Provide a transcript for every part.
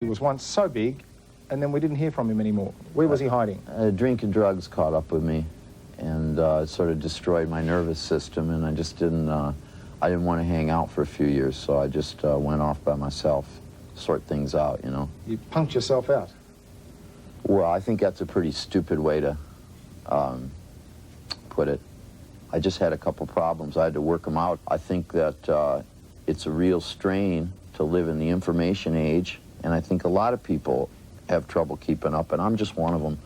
He was once so big, and then we didn't hear from him anymore. Where was he hiding? Drink and drugs caught up with me, and it sort of destroyed my nervous system, and I just didn't, I didn't want to hang out for a few years, so I just went off by myself, sort things out, you know. You punked yourself out? Well, I think that's a pretty stupid way to put it. I just had a couple problems. I had to work them out. I think that it's a real strain to live in the information age, and I think a lot of people have trouble keeping up, and I'm just one of them.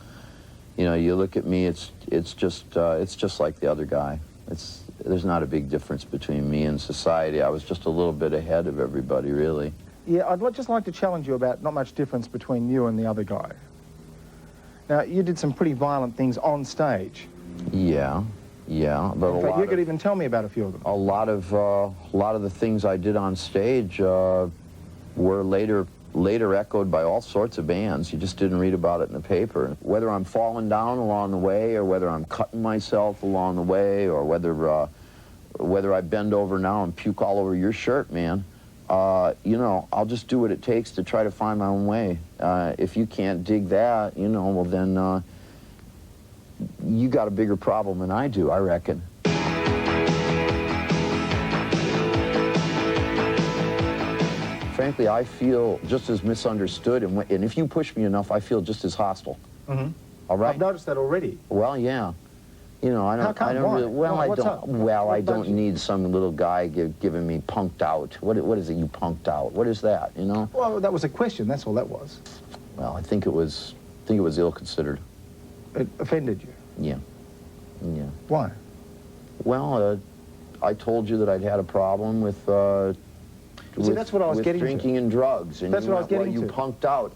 You know, you look at me, it's just like the other guy. There's not a big difference between me and society. I was just a little bit ahead of everybody, really. Yeah, I'd just like to challenge you about not much difference between you and the other guy. Now, you did some pretty violent things on stage. Yeah, but in fact, you could even tell me about a few of them. A lot of the things I did on stage were later echoed by all sorts of bands. You just didn't read about it in the paper. Whether I'm falling down along the way, or whether I'm cutting myself along the way, or whether I bend over now and puke all over your shirt, man, you know, I'll just do what it takes to try to find my own way. If you can't dig that, you know, well then you got a bigger problem than I do, I reckon. Frankly, I feel just as misunderstood, and if you push me enough, I feel just as hostile. Mm-hmm. All right? I've noticed that already. Well, yeah. You know, I don't really, well, I don't need some little guy giving me punked out. What is it, you punked out? What is that, you know? Well, that was a question, that's all that was. Well, I think it was ill-considered. It offended you? Yeah. Why? Well, I told you that I'd had a problem with that's what I was getting to. Drinking and drugs. And that's what I was getting to. You punked out.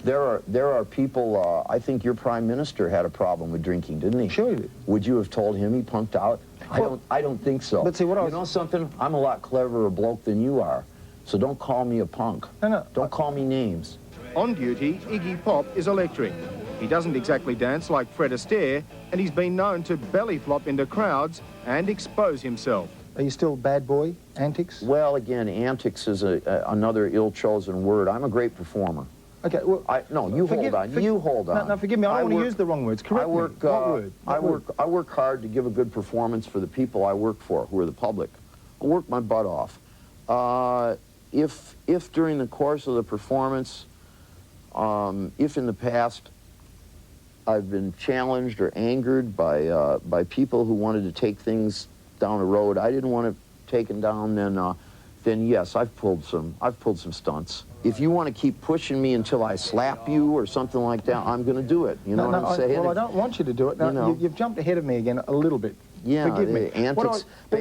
There are people, I think your prime minister had a problem with drinking, didn't he? Sure he did. Would you have told him he punked out? Well, I don't think so. But see, what you know something? I'm a lot cleverer bloke than you are. So don't call me a punk. No. Don't call me names. On duty, Iggy Pop is electric. He doesn't exactly dance like Fred Astaire, and he's been known to belly flop into crowds and expose himself. Are you still bad boy antics? Well, again, antics is another ill-chosen word. I'm a great performer. Okay, well... No, you hold on. You hold on. No, forgive me. I don't want to use the wrong words. Correct me. What word? I work hard to give a good performance for the people I work for, who are the public. I work my butt off. If during the course of the performance, if in the past I've been challenged or angered by people who wanted to take things down a road I didn't want to taken down, then yes, I've pulled some stunts. If you want to keep pushing me until I slap you or something like that, I'm going to do it. You know what I'm saying? Well, I don't want you to do it. Now, you know, you've jumped ahead of me again a little bit. Yeah, forgive me. Antics. You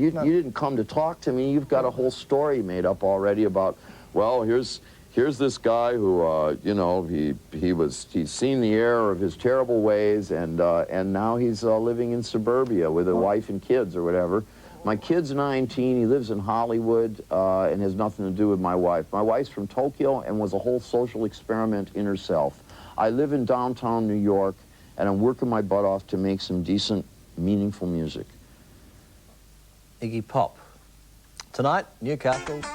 didn't come to talk to me. You've got a whole story made up already about, well, here's this guy who, you know, he's seen the error of his terrible ways, and now he's living in suburbia with a wife and kids or whatever. My kid's 19, he lives in Hollywood, and has nothing to do with my wife. My wife's from Tokyo and was a whole social experiment in herself. I live in downtown New York, and I'm working my butt off to make some decent, meaningful music. Iggy Pop. Tonight, Newcastle.